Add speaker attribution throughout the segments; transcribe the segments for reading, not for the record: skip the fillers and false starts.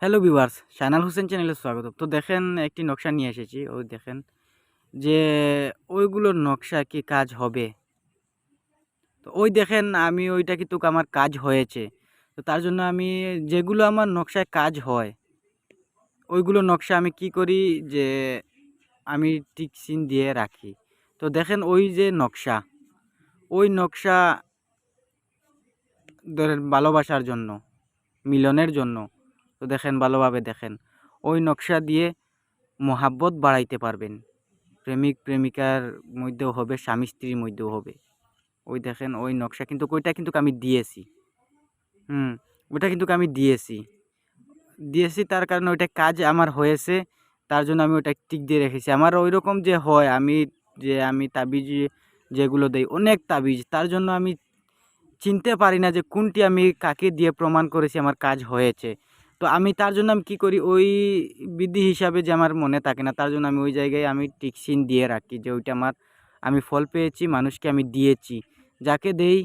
Speaker 1: Hello viewers, শায়নাল Hossain চ্যানেলে স্বাগত। তো দেখেন একটি নকশা নিয়ে এসেছি। ওই দেখেন যে ওইগুলোর নকশা কি কাজ হবে? তো ওই দেখেন আমি ওইটা কিন্তু আমার কাজ হয়েছে। তো তার জন্য আমি যেগুলো আমার নকশায় কাজ হয়, ওইগুলো নকশা আমি কি করি যে আমি টিক চিহ্ন দিয়ে রাখি। তো দেখেন ওই যে নকশা, ওই নকশা ধরেন ভালোবাসার জন্য, মিলনের জন্য। তো দেখেন ভালোভাবে দেখেন। ওই নকশা দিয়ে মহাব্বত বাড়াইতে পারবেন। প্রেমিক প্রেমিকার মধ্যেও হবে, স্বামী স্ত্রীর মধ্যেও হবে। ওই দেখেন ওই নকশা কিন্তু ওইটা কিন্তু আমি দিয়েছি। ওইটা কিন্তু আমি দিয়েছি তার কারণে ওইটা কাজ আমার হয়েছে। তার জন্য আমি ওইটা টিক দিয়ে রেখেছি। আমার ওইরকম যে হয় আমি তাবিজ যেগুলো দেই অনেক তাবিজ, তার জন্য আমি চিনতে পারি না যে কোনটি আমি কাকে দিয়ে প্রমাণ করেছি আমার কাজ হয়েছে। তো আমি তার জন্য আমি কী করি, ওই বিধি হিসাবে যে আমার মনে থাকে না, তার জন্য আমি ওই জায়গায় আমি টিক চিহ্ন দিয়ে রাখি যে ওইটা আমি ফল পেয়েছি, মানুষকে আমি দিয়েছি। যাকে দেই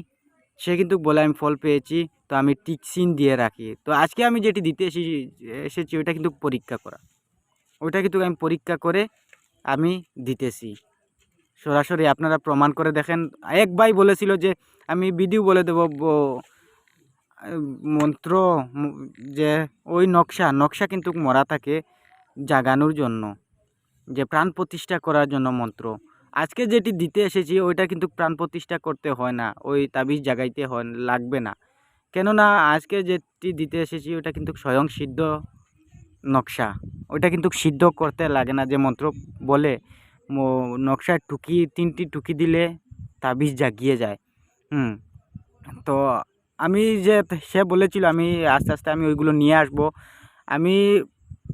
Speaker 1: সে কিন্তু বলে আমি ফল পেয়েছি, তো আমি টিক চিহ্ন দিয়ে রাখি। তো আজকে আমি যেটি দিতে এসেছি ওইটা কিন্তু পরীক্ষা করা। ওইটা কিন্তু আমি পরীক্ষা করে আমি দিতেছি। সরাসরি আপনারা প্রমাণ করে দেখেন। এক ভাই বলেছিল যে আমি ভিডিও বলে দেবো মন্ত্র, যে ওই নকশা কিন্তু মরা থাকে জাগানোর জন্য, যে প্রাণ প্রতিষ্ঠা করার জন্য মন্ত্র। আজকে যেটি দিতে এসেছি ওইটা কিন্তু প্রাণ প্রতিষ্ঠা করতে হয় না, ওই তাবিজ জাগাইতে হয় লাগবে না। কেননা আজকে যেটি দিতে এসেছি ওটা কিন্তু স্বয়ং সিদ্ধ নকশা। ওইটা কিন্তু সিদ্ধ করতে লাগে না, যে মন্ত্র বলে নকশায় টুকি 3টি টুকি দিলে তাবিজ জাগিয়ে যায়। তো আমি যে সে বলেছিল আমি আস্তে আস্তে আমি ওইগুলো নিয়ে আসবো। আমি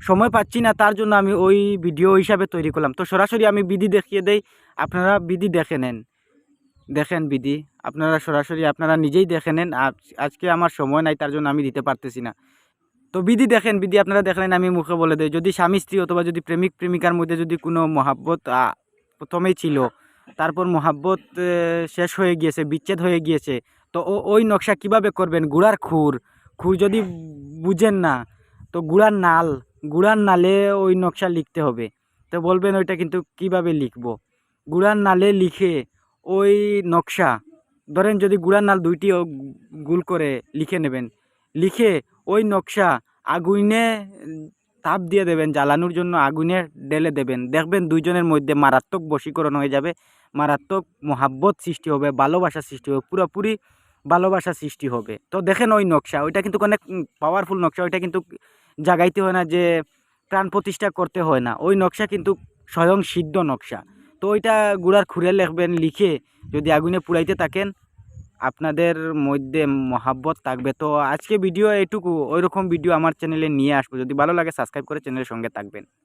Speaker 1: সময় পাচ্ছি না, তার জন্য আমি ওই ভিডিও হিসাবে তৈরি করলাম। তো সরাসরি আমি বিধি দেখিয়ে দেই, আপনারা বিধি দেখে নেন। দেখেন বিধি আপনারা সরাসরি আপনারা নিজেই দেখে নেন। আজকে আমার সময় নাই, তার জন্য আমি দিতে পারতেছি না। তো বিধি দেখেন, বিধি আপনারা দেখলেন, আমি মুখে বলে দেই। যদি স্বামী স্ত্রী অথবা যদি প্রেমিক প্রেমিকার মধ্যে যদি কোনো মহাব্বত প্রথমেই ছিল, তারপর মহাব্বত শেষ হয়ে গিয়েছে, বিচ্ছেদ হয়ে গিয়েছে, তো ওই নকশা কিভাবে করবেন? গুড়ার খুর যদি বুঝেন না, তো গুড়ার নালে ওই নকশা লিখতে হবে। তো বলবেন ওইটা কিন্তু কিভাবে লিখব? গুড়ার নালে লিখে ওই নকশা, ধরেন যদি গুড়ার নাল 2টি গোল করে লিখে নেবেন, লিখে ওই নকশা আগুনে তাপ দিয়ে দেবেন, জ্বালানোর জন্য আগুনে ঢেলে দেবেন। দেখবেন 2 জনের মধ্যে মারাত্মক বশীকরণ হয়ে যাবে, মারাত্মক মহাব্বত সৃষ্টি হবে, ভালোবাসা সৃষ্টি হবে, পুরোপুরি ভালোবাসা সৃষ্টি হবে। তো দেখেন ওই নকশা, ওইটা কিন্তু অনেক পাওয়ারফুল নকশা। ওইটা কিন্তু জাগাইতে হয় না, যে প্রাণ প্রতিষ্ঠা করতে হয় না। ওই নকশা কিন্তু স্বয়ং সিদ্ধ নকশা। তো ওইটা গুড়ার খুঁড়ে লিখবেন, লিখে যদি আগুনে পুড়াইতে থাকেন, আপনাদের মধ্যে মহাব্বত থাকবে। তো আজকে ভিডিও এটুকু। ওইরকম ভিডিও আমার চ্যানেলে নিয়ে আসবো। যদি ভালো লাগে সাবস্ক্রাইব করে চ্যানেলের সঙ্গে থাকবেন।